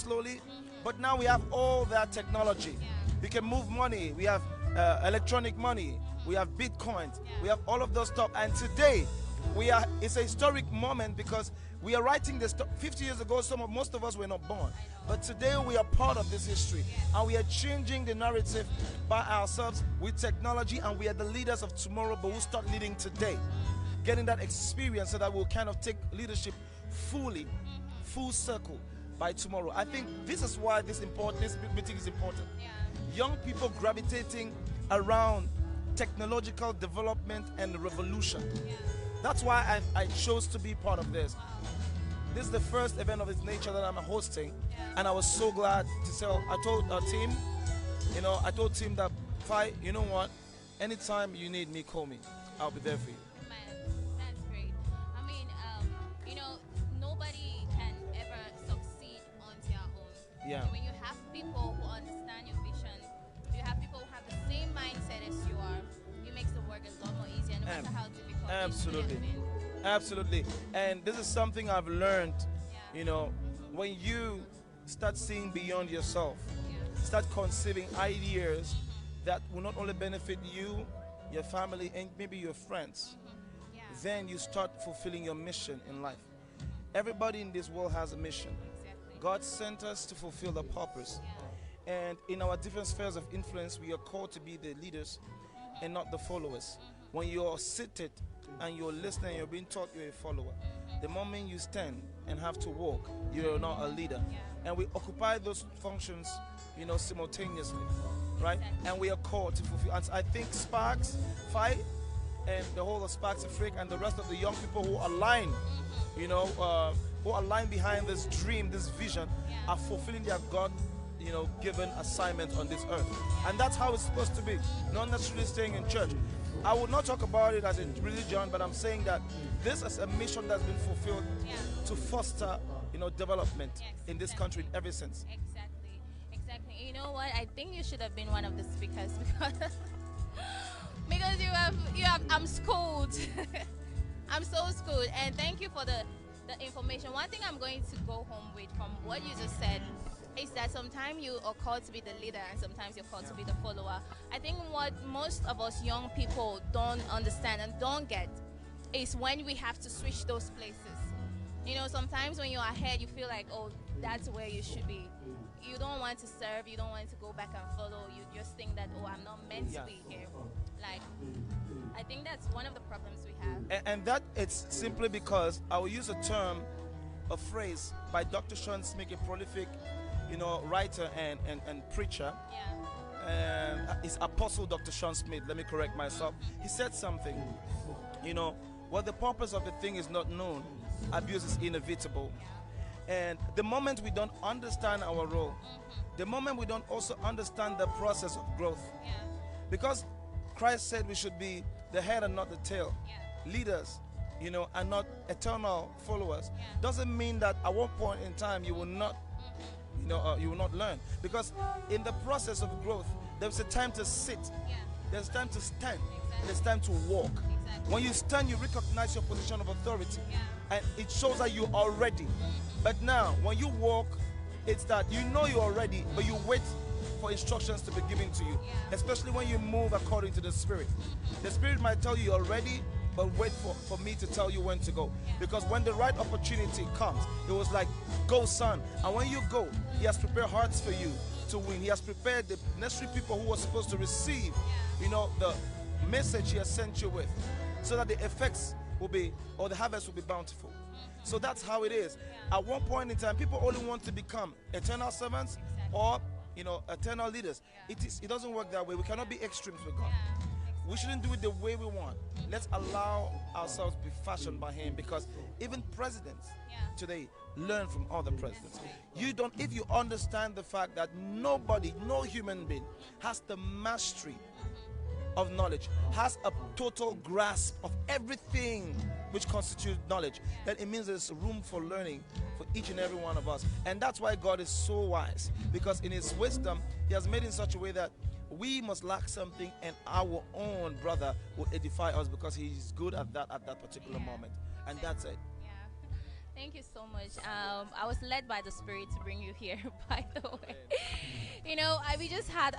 slowly. But now we have all that technology. We can move money. We have electronic money. We have Bitcoins. We have all of those stuff. And today, it's a historic moment because we are writing this 50 years ago. Most of us were not born, but today we are part of this history, and we are changing the narrative by ourselves with technology, and we are the leaders of tomorrow, but we'll start leading today, getting that experience so that we'll kind of take leadership full circle by tomorrow. I think this is why this meeting is important. Young people gravitating around technological development and revolution. That's why I chose to be part of this. This is the first event of its nature that I'm hosting, and I was so glad to tell. I told our team, I told team that, Fi, you know what? Anytime you need me, call me. I'll be there for you. Man, that's great. I mean, nobody can ever succeed on their own. Yeah. When you have people who understand your vision, you have people who have the same mindset as you are, it makes the work a lot more easier, no matter how difficult. Absolutely. And this is something I've learned, when you start seeing beyond yourself, start conceiving ideas that will not only benefit you, your family, and maybe your friends, then you start fulfilling your mission in life. Everybody in this world has a mission. God sent us to fulfill the purpose. And in our different spheres of influence, we are called to be the leaders and not the followers. When you're seated and you're listening, you're being taught, you're a follower. The moment you stand and have to walk, you're not a leader. And we occupy those functions, simultaneously, right? And we are called to fulfill. And I think Sparks, Fight, and the whole of Sparks Africa and the rest of the young people who align, who align behind this dream, this vision, are fulfilling their God given assignment on this earth. And that's how it's supposed to be, not necessarily staying in church. I will not talk about it as a religion, but I'm saying that this is a mission that's been fulfilled to foster, development in this country ever since. Exactly. You know what? I think you should have been one of the speakers because you have I'm schooled. I'm so schooled, and thank you for the information. One thing I'm going to go home with from what you just said is that sometimes you are called to be the leader and sometimes you're called to be the follower. I think what most of us young people don't understand and don't get is when we have to switch those places. Sometimes when you're ahead, you feel like, oh, that's where you should be. You don't want to serve, you don't want to go back and follow, you just think that, oh, I'm not meant to be here. Like, I think that's one of the problems we have. And that it's simply because I will use a phrase by Dr. Sean Smith, a prolific writer and preacher. It's Apostle Dr. Sean Smith, let me correct myself. He said something, what the purpose of the thing is not known, abuse is inevitable. And the moment we don't understand our role, the moment we don't also understand the process of growth, because Christ said we should be the head and not the tail, leaders, and not eternal followers, doesn't mean that at one point in time you will not you will not learn, because in the process of growth there's a time to sit, there's time to stand, there's time to walk. When you stand, you recognize your position of authority, and it shows that you are ready. But now when you walk, it's that you're ready, but you wait for instructions to be given to you, especially when you move according to the Spirit. The Spirit might tell you you're ready, but wait for me to tell you when to go. Because when the right opportunity comes, it was like, go son. And when you go, he has prepared hearts for you to win. He has prepared the necessary people who are supposed to receive, the message he has sent you with, so that the effects will be, or the harvest will be bountiful. So that's how it is. At one point in time, people only want to become eternal servants or eternal leaders. It doesn't work that way. We cannot be extremes with God. We shouldn't do it the way we want. Let's allow ourselves to be fashioned by him, because even presidents today learn from other presidents. If you understand the fact that nobody, no human being has the mastery of knowledge, has a total grasp of everything which constitutes knowledge, then it means there's room for learning for each and every one of us. And that's why God is so wise, because in his wisdom he has made it in such a way that we must lack something and our own brother will edify us, because he's good at that particular moment. And that's it. Thank you so much. I was led by the Spirit to bring you here, by the way. You know, we just had,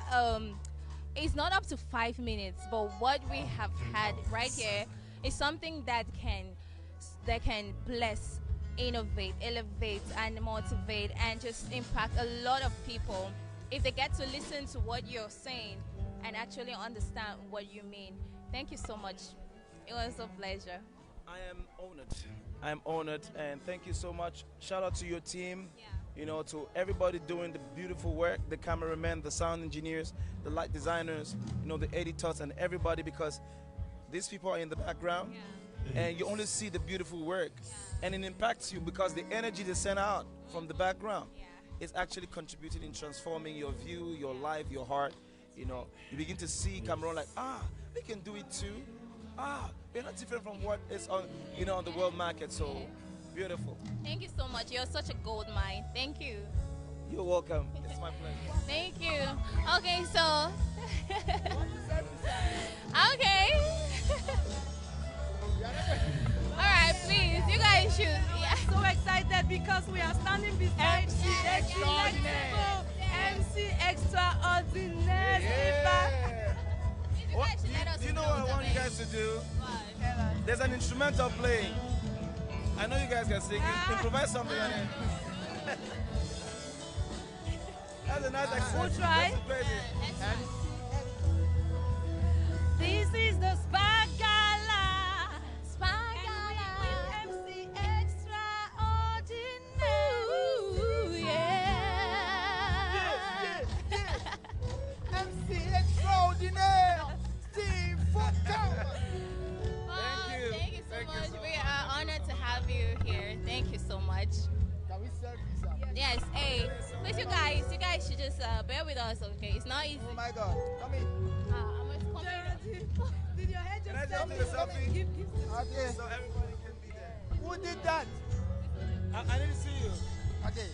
it's not up to 5 minutes, but what we have had right here is something that can bless, innovate, elevate, and motivate, and just impact a lot of people if they get to listen to what you're saying and actually understand what you mean. Thank you so much. It was a pleasure. I am honored. I am honored, and thank you so much. Shout out to your team, you know, to everybody doing the beautiful work, the cameramen, the sound engineers, the light designers, you know, the editors, and everybody, because these people are in the background, and you only see the beautiful work, and it impacts you because the energy they send out from the background is actually contributing in transforming your view, your life, your heart. You know, you begin to see Cameroon like, we can do it too. We're not different from what is on, you know, on the world market. So beautiful. Thank you so much. You're such a gold mine. Thank you. You're welcome. It's my pleasure. Thank you. Okay, so okay. All right, please. You guys should. Yeah. So excited because we are standing beside MC Extraordinaire. MC Extraordinaire. Do you know what I want you guys to do? There's an instrumental playing. I know you guys can sing. Improvise something on it. That's a nice exercise. We'll try. This is the SparkGala. SparkGala. MC Extraordinaire. Ooh, MC Extraordinaire. Steve Fonkam. Thank you so much. We are honored to have you here. Thank you so much. Can we serve this up? Yes, hey, please, you guys should just bear with us, okay? It's not easy. Oh my God. Come in. Geraldine, did your head Can I just just tell do me? the selfie? Give Okay. So everybody can be there. Who did that? I need to see you. Okay.